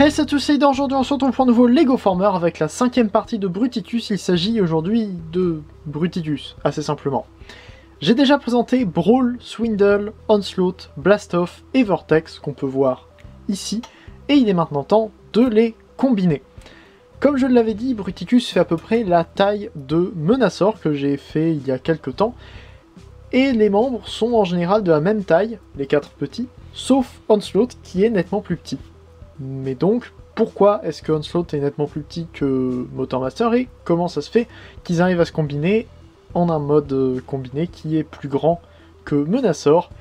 Hey c'est tous, c'est Ider. Aujourd'hui on se retrouve pour un nouveau Lego Former avec la 5ème partie de Bruticus. Il s'agit aujourd'hui de Bruticus, assez simplement. J'ai déjà présenté Brawl, Swindle, Onslaught, Blastoff et Vortex, qu'on peut voir ici, et il est maintenant temps de les combiner. Comme je l'avais dit, Bruticus fait à peu près la taille de Menacor que j'ai fait il y a quelques temps, et les membres sont en général de la même taille, les 4 petits, sauf Onslaught qui est nettement plus petit. Mais donc, pourquoi est-ce que Onslaught est nettement plus petit que Motormaster et comment ça se fait qu'ils arrivent à se combiner en un mode combiné qui est plus grand que Menacor?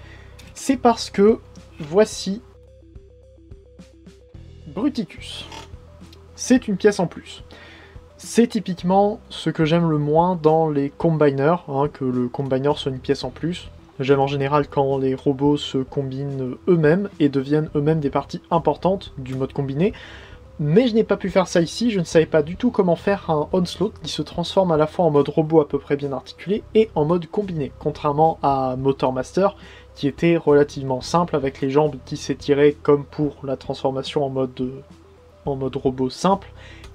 C'est parce que voici Bruticus. C'est une pièce en plus. C'est typiquement ce que j'aime le moins dans les combiners, que le combiner soit une pièce en plus. J'aime en général quand les robots se combinent eux-mêmes et deviennent eux-mêmes des parties importantes du mode combiné. Mais je n'ai pas pu faire ça ici, je ne savais pas du tout comment faire un Onslaught qui se transforme à la fois en mode robot à peu près bien articulé et en mode combiné, contrairement à Motormaster qui était relativement simple avec les jambes qui s'étiraient comme pour la transformation en mode robot simple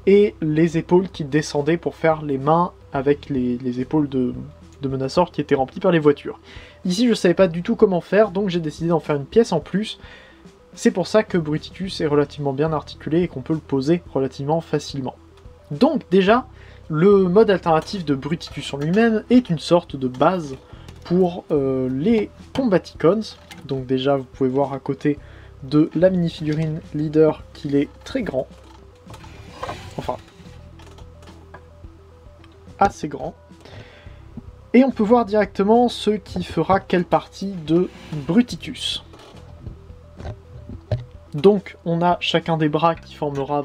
et les épaules qui descendaient pour faire les mains avec les épaules de Menacor qui étaient remplies par les voitures. Ici je savais pas du tout comment faire, donc j'ai décidé d'en faire une pièce en plus. C'est pour ça que Bruticus est relativement bien articulé et qu'on peut le poser relativement facilement. Donc déjà, le mode alternatif de Bruticus en lui-même est une sorte de base pour les Combaticons. Donc déjà vous pouvez voir à côté de la mini-figurine leader qu'il est très grand. Enfin, assez grand. Et on peut voir directement ce qui fera quelle partie de Bruticus. Donc on a chacun des bras qui formera,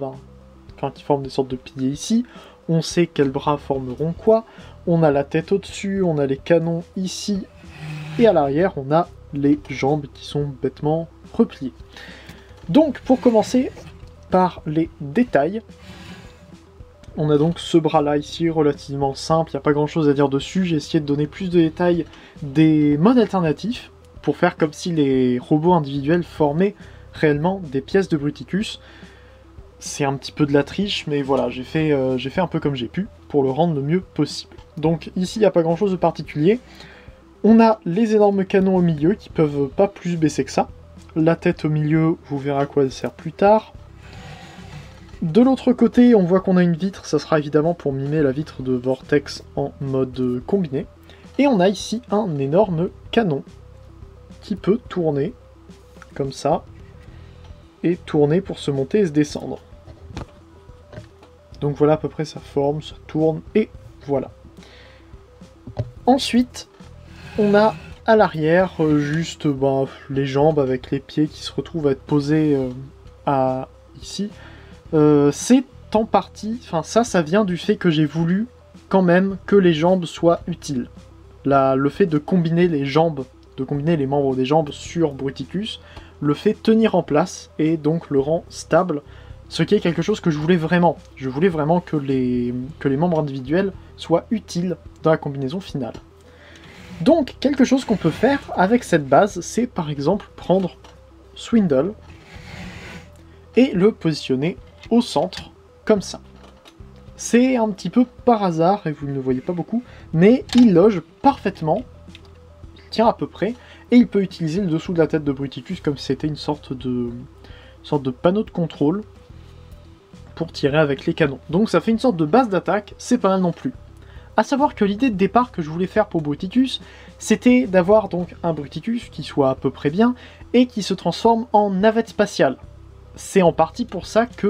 qui forment des sortes de piliers ici. On sait quels bras formeront quoi. On a la tête au-dessus, on a les canons ici. Et à l'arrière, on a les jambes qui sont bêtement repliées. Donc pour commencer par les détails, on a donc ce bras-là ici, relativement simple, il n'y a pas grand-chose à dire dessus. J'ai essayé de donner plus de détails des modes alternatifs, pour faire comme si les robots individuels formaient réellement des pièces de Bruticus. C'est un petit peu de la triche, mais voilà, j'ai fait un peu comme j'ai pu, pour le rendre le mieux possible. Donc ici, il n'y a pas grand-chose de particulier. On a les énormes canons au milieu, qui peuvent pas plus baisser que ça. La tête au milieu, vous verrez à quoi elle sert plus tard. De l'autre côté, on voit qu'on a une vitre, ça sera évidemment pour mimer la vitre de Vortex en mode combiné. Et on a ici un énorme canon qui peut tourner comme ça, et tourner pour se monter et se descendre. Donc voilà à peu près sa forme, ça tourne, et voilà. Ensuite, on a à l'arrière juste les jambes avec les pieds qui se retrouvent à être posés ici. C'est en partie, ça vient du fait que j'ai voulu quand même que les jambes soient utiles. Le fait de combiner les jambes, de combiner les membres des jambes sur Bruticus, le fait tenir en place et donc le rend stable, ce qui est quelque chose que je voulais vraiment. Je voulais vraiment que les membres individuels soient utiles dans la combinaison finale. Donc quelque chose qu'on peut faire avec cette base, c'est par exemple prendre Swindle et le positionner au centre, comme ça. C'est un petit peu par hasard, et vous ne le voyez pas beaucoup, mais il loge parfaitement, il tient à peu près, et il peut utiliser le dessous de la tête de Bruticus comme si c'était une sorte de panneau de contrôle pour tirer avec les canons. Donc ça fait une sorte de base d'attaque, c'est pas mal non plus. A savoir que l'idée de départ que je voulais faire pour Bruticus, c'était d'avoir donc un Bruticus qui soit à peu près bien, et qui se transforme en navette spatiale. C'est en partie pour ça que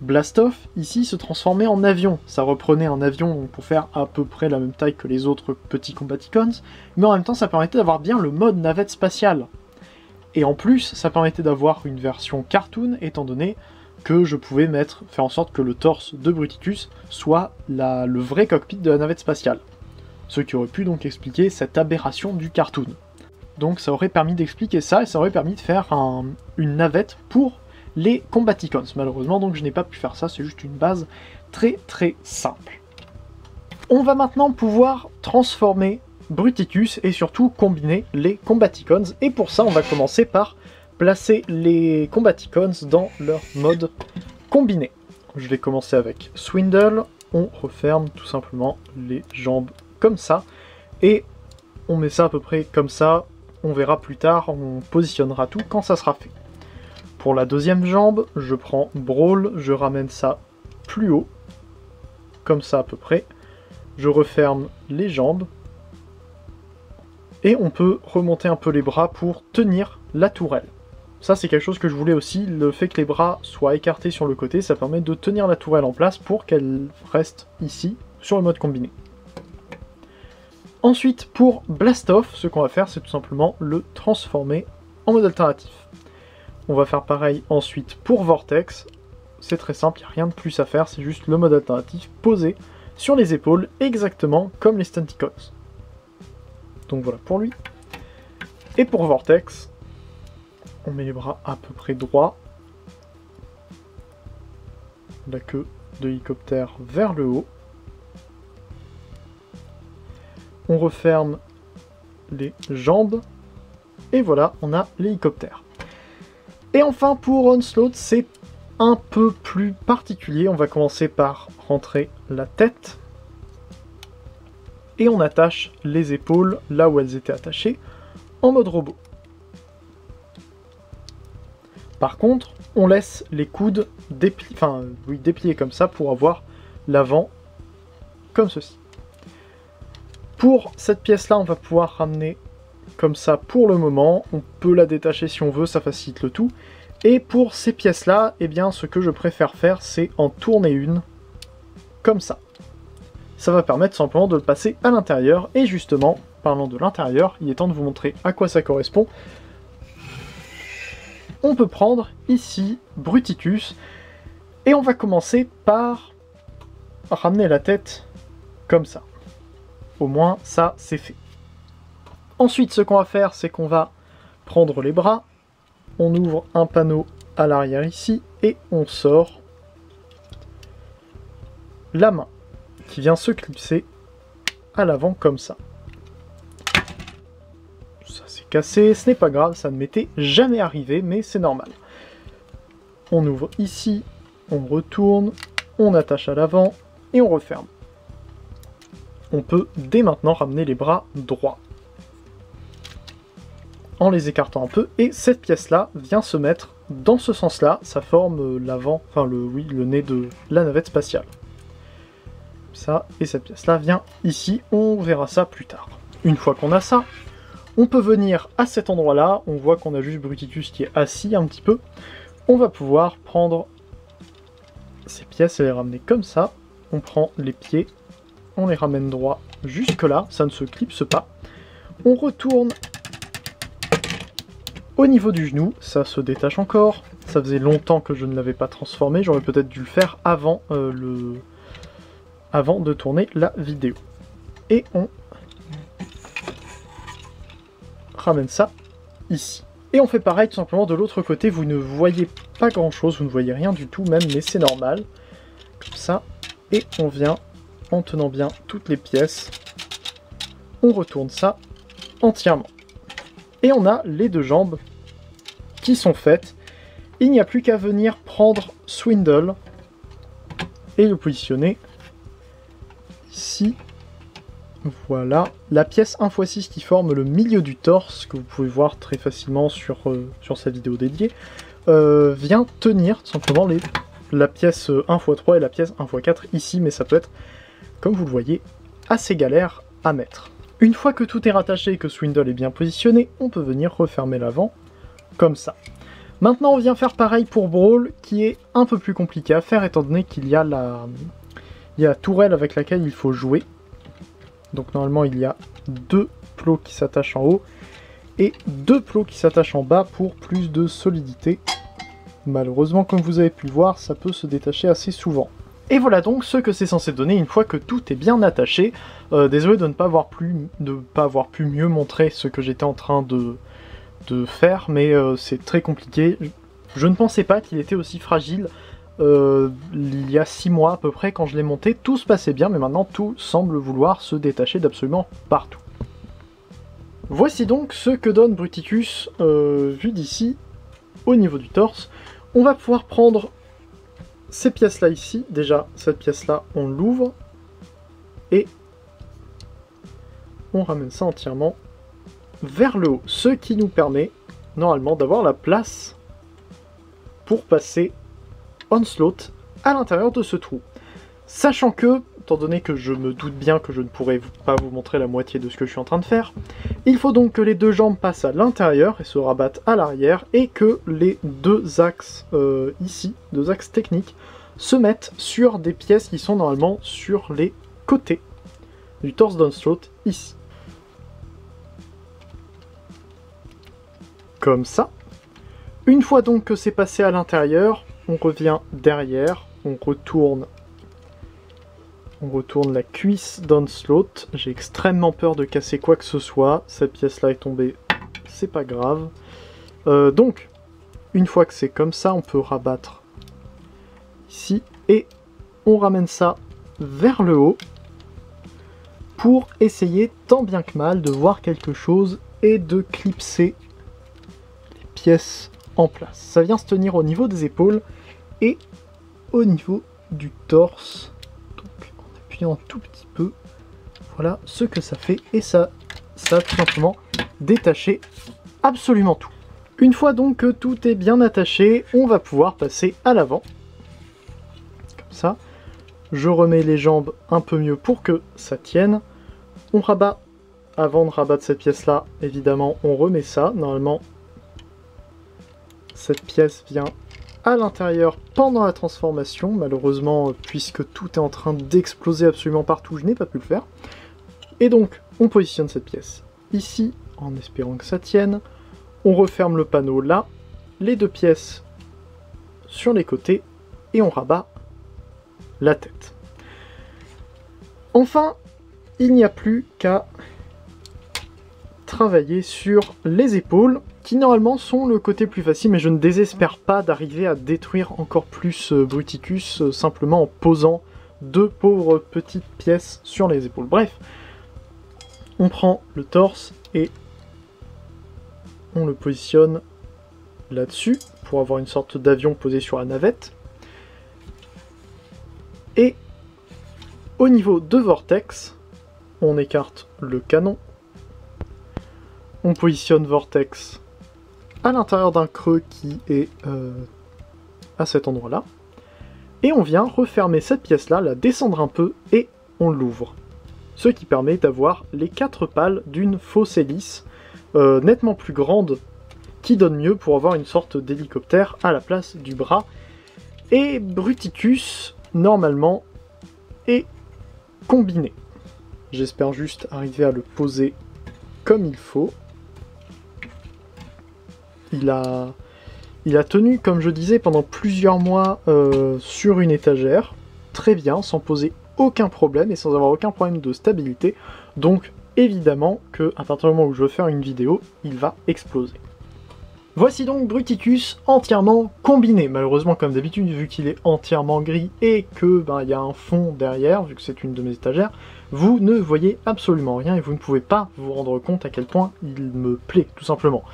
Blastoff, ici, se transformait en avion. Ça reprenait un avion pour faire à peu près la même taille que les autres petits Combaticons, mais en même temps, ça permettait d'avoir bien le mode navette spatiale. Et en plus, ça permettait d'avoir une version cartoon, étant donné que je pouvais faire en sorte que le torse de Bruticus soit le vrai cockpit de la navette spatiale. Ce qui aurait pu donc expliquer cette aberration du cartoon. Donc ça aurait permis d'expliquer ça, et ça aurait permis de faire une navette pour les Combaticons. Malheureusement, donc je n'ai pas pu faire ça, c'est juste une base très très simple. On va maintenant pouvoir transformer Bruticus et surtout combiner les Combaticons, et pour ça on va commencer par placer les Combaticons dans leur mode combiner. Je vais commencer avec Swindle, on referme tout simplement les jambes comme ça, et on met ça à peu près comme ça, on verra plus tard, on positionnera tout quand ça sera fait. Pour la deuxième jambe, je prends Brawl, je ramène ça plus haut, comme ça à peu près, je referme les jambes, et on peut remonter un peu les bras pour tenir la tourelle. Ça c'est quelque chose que je voulais aussi, le fait que les bras soient écartés sur le côté, ça permet de tenir la tourelle en place pour qu'elle reste ici, sur le mode combiné. Ensuite, pour Blast Off, ce qu'on va faire, c'est tout simplement le transformer en mode alternatif. On va faire pareil ensuite pour Vortex. C'est très simple, il n'y a rien de plus à faire, c'est juste le mode alternatif posé sur les épaules, exactement comme les Stunticons. Donc voilà pour lui. Et pour Vortex, on met les bras à peu près droits. La queue de l'hélicoptère vers le haut. On referme les jambes, et voilà, on a l'hélicoptère. Et enfin pour Onslaught, c'est un peu plus particulier, on va commencer par rentrer la tête, et on attache les épaules là où elles étaient attachées, en mode robot. Par contre, on laisse les coudes dépliés comme ça pour avoir l'avant comme ceci. Pour cette pièce-là, on va pouvoir ramener comme ça pour le moment. On peut la détacher si on veut, ça facilite le tout. Et pour ces pièces-là, eh bien, ce que je préfère faire, c'est en tourner une, comme ça. Ça va permettre simplement de le passer à l'intérieur. Et justement, parlant de l'intérieur, il est temps de vous montrer à quoi ça correspond. On peut prendre ici Bruticus. Et on va commencer par ramener la tête comme ça. Au moins, ça, c'est fait. Ensuite, ce qu'on va faire, c'est qu'on va prendre les bras, on ouvre un panneau à l'arrière ici, et on sort la main, qui vient se clipser à l'avant comme ça. Ça s'est cassé, ce n'est pas grave, ça ne m'était jamais arrivé, mais c'est normal. On ouvre ici, on retourne, on attache à l'avant, et on referme. On peut dès maintenant ramener les bras droits en les écartant un peu, et cette pièce-là vient se mettre dans ce sens-là, ça forme l'avant, enfin le nez de la navette spatiale. Ça, et cette pièce-là vient ici, on verra ça plus tard. Une fois qu'on a ça, on peut venir à cet endroit-là, on voit qu'on a juste Bruticus qui est assis un petit peu, on va pouvoir prendre ces pièces et les ramener comme ça, on prend les pieds, on les ramène droit jusque là, ça ne se clipse pas. On retourne au niveau du genou, ça se détache encore. Ça faisait longtemps que je ne l'avais pas transformé, j'aurais peut-être dû le faire avant, avant de tourner la vidéo. Et on ramène ça ici. Et on fait pareil tout simplement de l'autre côté, vous ne voyez pas grand chose, vous ne voyez rien du tout même, mais c'est normal. Comme ça, et on vient en tenant bien toutes les pièces, on retourne ça entièrement. Et on a les deux jambes qui sont faites. Il n'y a plus qu'à venir prendre Swindle et le positionner ici. Voilà, la pièce 1x6 qui forme le milieu du torse, que vous pouvez voir très facilement sur sa vidéo dédiée, vient tenir tout simplement la pièce 1x3 et la pièce 1x4 ici, mais ça peut être, comme vous le voyez, assez galère à mettre. Une fois que tout est rattaché et que Swindle est bien positionné, on peut venir refermer l'avant, comme ça. Maintenant on vient faire pareil pour Brawl, qui est un peu plus compliqué à faire, étant donné qu'il y a la tourelle avec laquelle il faut jouer. Donc normalement il y a deux plots qui s'attachent en haut, et deux plots qui s'attachent en bas pour plus de solidité. Malheureusement, comme vous avez pu le voir, ça peut se détacher assez souvent. Et voilà donc ce que c'est censé donner une fois que tout est bien attaché. Désolé de ne pas avoir pu mieux montrer ce que j'étais en train de faire, mais c'est très compliqué. Je ne pensais pas qu'il était aussi fragile. Il y a 6 mois à peu près, quand je l'ai monté, tout se passait bien, mais maintenant tout semble vouloir se détacher d'absolument partout. Voici donc ce que donne Bruticus vu d'ici, au niveau du torse. On va pouvoir prendre ces pièces-là ici, déjà, cette pièce-là, on l'ouvre, et on ramène ça entièrement vers le haut, ce qui nous permet, normalement, d'avoir la place pour passer Onslaught à l'intérieur de ce trou. Sachant que, étant donné que je me doute bien que je ne pourrai pas vous montrer la moitié de ce que je suis en train de faire, il faut donc que les deux jambes passent à l'intérieur et se rabattent à l'arrière, et que les deux axes ici, deux axes techniques, se mettent sur des pièces qui sont normalement sur les côtés du torse d'Onslaught, ici. Comme ça. Une fois donc que c'est passé à l'intérieur, on revient derrière, on retourne la cuisse d'Onslaught. J'ai extrêmement peur de casser quoi que ce soit. Cette pièce-là est tombée, c'est pas grave. Donc, une fois que c'est comme ça, on peut rabattre ici et on ramène ça vers le haut pour essayer tant bien que mal de voir quelque chose et de clipser les pièces en place. Ça vient se tenir au niveau des épaules et au niveau du torse. Donc en appuyant un tout petit peu, voilà ce que ça fait, et ça a tout simplement détaché absolument tout. Une fois donc que tout est bien attaché, on va pouvoir passer à l'avant. Comme ça. Je remets les jambes un peu mieux pour que ça tienne. On rabat. Avant de rabattre cette pièce-là, évidemment, on remet ça. Normalement, cette pièce vient à l'intérieur pendant la transformation. Malheureusement, puisque tout est en train d'exploser absolument partout, je n'ai pas pu le faire. Et donc, on positionne cette pièce ici, en espérant que ça tienne. On referme le panneau là, les deux pièces sur les côtés, et on rabat la tête. Enfin, il n'y a plus qu'à travailler sur les épaules, qui normalement sont le côté plus facile, mais je ne désespère pas d'arriver à détruire encore plus Bruticus simplement en posant deux pauvres petites pièces sur les épaules. Bref, on prend le torse et on le positionne là-dessus pour avoir une sorte d'avion posé sur la navette. Et au niveau de Vortex, on écarte le canon. On positionne Vortex à l'intérieur d'un creux qui est à cet endroit-là. Et on vient refermer cette pièce-là, la descendre un peu, et on l'ouvre. Ce qui permet d'avoir les 4 pales d'une fausse hélice, nettement plus grande, qui donne mieux pour avoir une sorte d'hélicoptère à la place du bras. Et Bruticus, normalement, est combiné. J'espère juste arriver à le poser comme il faut. Il a tenu, comme je disais, pendant plusieurs mois sur une étagère, très bien, sans poser aucun problème et sans avoir aucun problème de stabilité. Donc évidemment que à partir du moment où je veux faire une vidéo, il va exploser. Voici donc Bruticus entièrement combiné. Malheureusement, comme d'habitude, vu qu'il est entièrement gris et que il y a un fond derrière, vu que c'est une de mes étagères, vous ne voyez absolument rien et vous ne pouvez pas vous rendre compte à quel point il me plaît, tout simplement.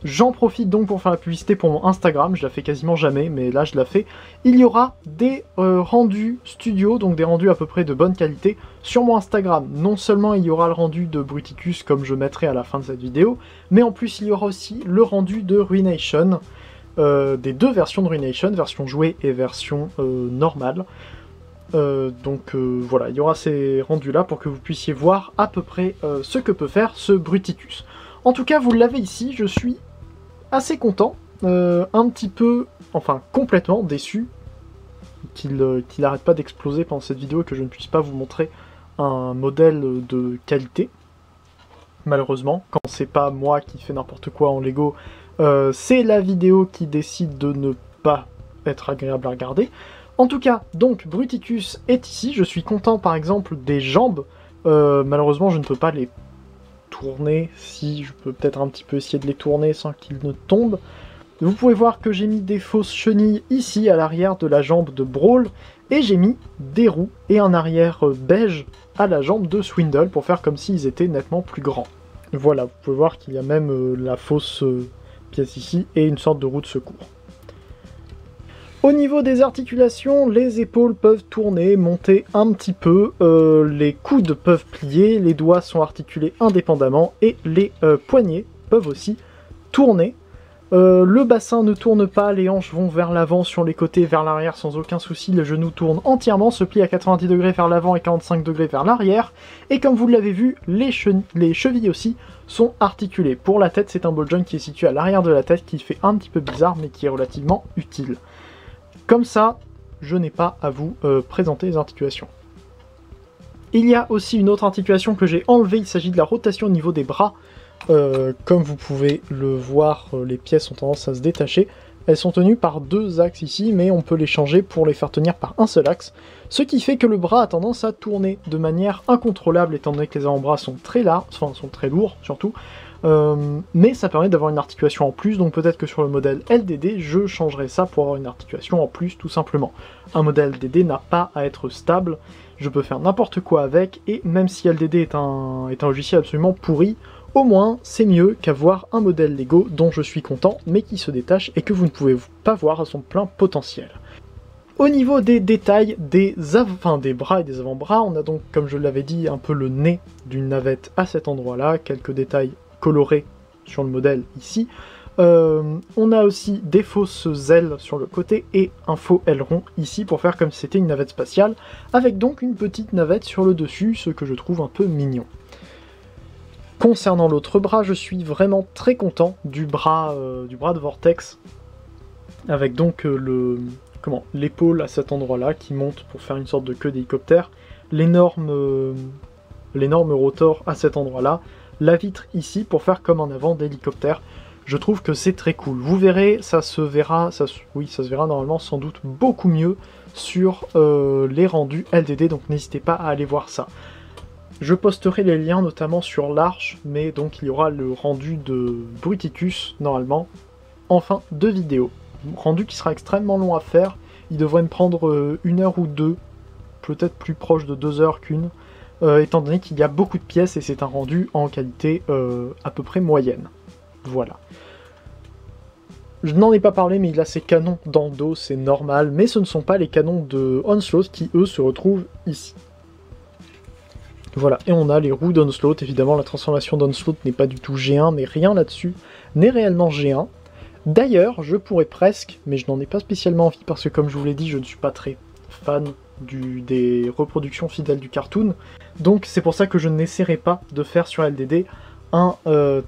J'en profite donc pour faire la publicité pour mon Instagram, je la fais quasiment jamais, mais là je la fais. Il y aura des rendus studio, donc des rendus à peu près de bonne qualité sur mon Instagram. Non seulement il y aura le rendu de Bruticus comme je mettrai à la fin de cette vidéo, mais en plus il y aura aussi le rendu de Ruination, des deux versions de Ruination, version jouée et version normale. Donc voilà, il y aura ces rendus là pour que vous puissiez voir à peu près ce que peut faire ce Bruticus. En tout cas, vous l'avez ici, je suis assez content, un petit peu, enfin complètement déçu qu'il n'arrête pas d'exploser pendant cette vidéo et que je ne puisse pas vous montrer un modèle de qualité. Malheureusement, quand c'est pas moi qui fais n'importe quoi en Lego, c'est la vidéo qui décide de ne pas être agréable à regarder. En tout cas, donc Bruticus est ici, je suis content par exemple des jambes, malheureusement je ne peux pas les tourner, si je peux peut-être un petit peu essayer de les tourner sans qu'ils ne tombent. Vous pouvez voir que j'ai mis des fausses chenilles ici à l'arrière de la jambe de Brawl, et j'ai mis des roues et un arrière beige à la jambe de Swindle pour faire comme s'ils étaient nettement plus grands. Voilà, vous pouvez voir qu'il y a même la fausse pièce ici et une sorte de roue de secours. Au niveau des articulations, les épaules peuvent tourner, monter un petit peu, les coudes peuvent plier, les doigts sont articulés indépendamment et les poignets peuvent aussi tourner. Le bassin ne tourne pas, les hanches vont vers l'avant, sur les côtés, vers l'arrière sans aucun souci, les genoux tournent entièrement, se plient à 90 degrés vers l'avant et 45 degrés vers l'arrière, et comme vous l'avez vu, les chevilles aussi sont articulées. Pour la tête, c'est un ball joint qui est situé à l'arrière de la tête, qui fait un petit peu bizarre, mais qui est relativement utile. Comme ça, je n'ai pas à vous présenter les articulations. Il y a aussi une autre articulation que j'ai enlevée, il s'agit de la rotation au niveau des bras. Comme vous pouvez le voir, les pièces ont tendance à se détacher. Elles sont tenues par deux axes ici, mais on peut les changer pour les faire tenir par un seul axe. Ce qui fait que le bras a tendance à tourner de manière incontrôlable, étant donné que les avant-bras sont très larges, enfin sont très lourds surtout. Mais ça permet d'avoir une articulation en plus, donc peut-être que sur le modèle LDD, je changerai ça pour avoir une articulation en plus, tout simplement. Un modèle LDD n'a pas à être stable, je peux faire n'importe quoi avec, et même si LDD est un logiciel absolument pourri, au moins c'est mieux qu'avoir un modèle Lego dont je suis content, mais qui se détache et que vous ne pouvez pas voir à son plein potentiel. Au niveau des détails des bras et des avant-bras, on a donc, comme je l'avais dit, un peu le nez d'une navette à cet endroit-là, quelques détails colorés sur le modèle ici. On a aussi des fausses ailes sur le côté et un faux aileron ici pour faire comme si c'était une navette spatiale, avec donc une petite navette sur le dessus, ce que je trouve un peu mignon. Concernant l'autre bras, je suis vraiment très content du bras de Vortex, avec donc l'épaule à cet endroit-là qui monte pour faire une sorte de queue d'hélicoptère, l'énorme rotor à cet endroit-là, la vitre ici pour faire comme en avant d'hélicoptère. Je trouve que c'est très cool. Vous verrez, ça se verra normalement sans doute beaucoup mieux sur les rendus LDD, donc n'hésitez pas à aller voir ça. Je posterai les liens notamment sur l'Arche, mais donc il y aura le rendu de Bruticus normalement en fin de vidéo. Rendu qui sera extrêmement long à faire, il devrait me prendre 1 heure ou 2, peut-être plus proche de 2 heures qu'une, étant donné qu'il y a beaucoup de pièces et c'est un rendu en qualité à peu près moyenne. Voilà. Je n'en ai pas parlé, mais il a ses canons dans le dos, c'est normal, mais ce ne sont pas les canons de Onslaught qui, eux, se retrouvent ici. Voilà, et on a les roues d'Onslaught, évidemment la transformation d'Onslaught n'est pas du tout G1, mais rien là-dessus n'est réellement G1. D'ailleurs, je pourrais presque, mais je n'en ai pas spécialement envie, parce que comme je vous l'ai dit, je ne suis pas très fan des reproductions fidèles du cartoon, donc c'est pour ça que je n'essaierai pas de faire sur LDD un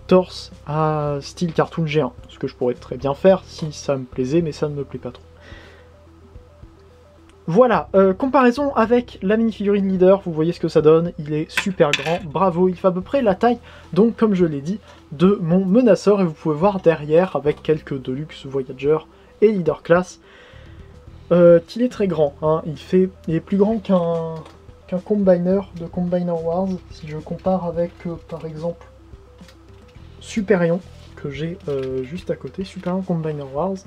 torse à style cartoon G1, ce que je pourrais très bien faire si ça me plaisait, mais ça ne me plaît pas trop. Voilà, comparaison avec la minifigurine leader, vous voyez ce que ça donne, il est super grand, bravo, il fait à peu près la taille, donc comme je l'ai dit, de mon menaceur, et vous pouvez voir derrière, avec quelques Deluxe Voyager et Leader Class, qu'il est très grand, hein. Il est plus grand qu'un Combiner de Combiner Wars, si je compare avec, par exemple, Superion, que j'ai juste à côté, Superion Combiner Wars.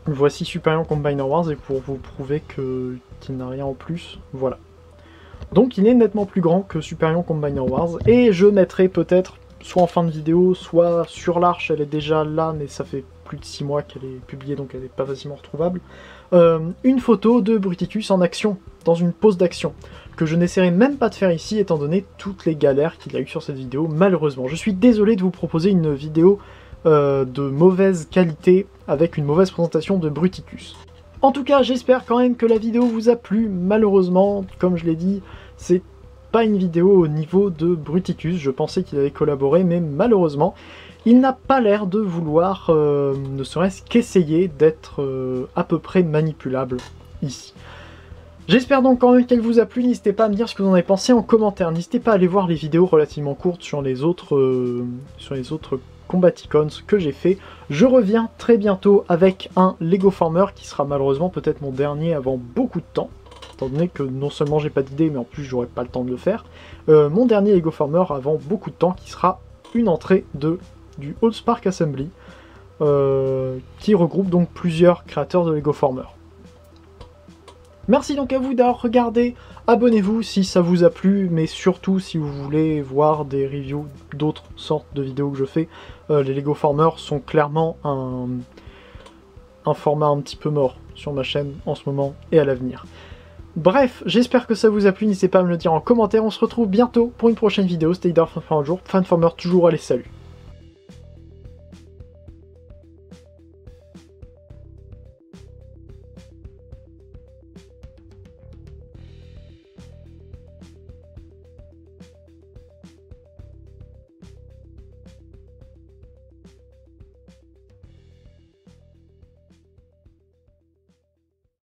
Voici Superion Combiner Wars, et pour vous prouver qu'il n'a rien en plus, voilà. Donc il est nettement plus grand que Superion Combiner Wars, et je mettrai peut-être, soit en fin de vidéo, soit sur l'Arche, elle est déjà là, mais ça fait plus de 6 mois qu'elle est publiée, donc elle n'est pas facilement retrouvable, une photo de Bruticus en action, dans une pose d'action, que je n'essaierai même pas de faire ici, étant donné toutes les galères qu'il a eues sur cette vidéo, malheureusement. Je suis désolé de vous proposer une vidéo de mauvaise qualité, avec une mauvaise présentation de Bruticus. En tout cas, j'espère quand même que la vidéo vous a plu. Malheureusement, comme je l'ai dit, c'est pas une vidéo au niveau de Bruticus. Je pensais qu'il allait collaborer, mais malheureusement, il n'a pas l'air de vouloir, ne serait-ce qu'essayer d'être à peu près manipulable ici. J'espère donc quand même qu'elle vous a plu, n'hésitez pas à me dire ce que vous en avez pensé en commentaire. N'hésitez pas à aller voir les vidéos relativement courtes sur les autres Combaticons que j'ai fait. Je reviens très bientôt avec un Lego Former qui sera malheureusement peut-être mon dernier avant beaucoup de temps, étant donné que non seulement j'ai pas d'idée, mais en plus j'aurai pas le temps de le faire. Mon dernier Lego Former avant beaucoup de temps, qui sera une entrée du Allspark Assembly, qui regroupe donc plusieurs créateurs de Lego Former. Merci donc à vous d'avoir regardé, abonnez-vous si ça vous a plu, mais surtout si vous voulez voir des reviews d'autres sortes de vidéos que je fais. Les Lego Former sont clairement un format un petit peu mort sur ma chaîne en ce moment et à l'avenir. Bref, j'espère que ça vous a plu, n'hésitez pas à me le dire en commentaire, on se retrouve bientôt pour une prochaine vidéo, Stay Dark, fin de jour, Fanformer toujours, allez salut.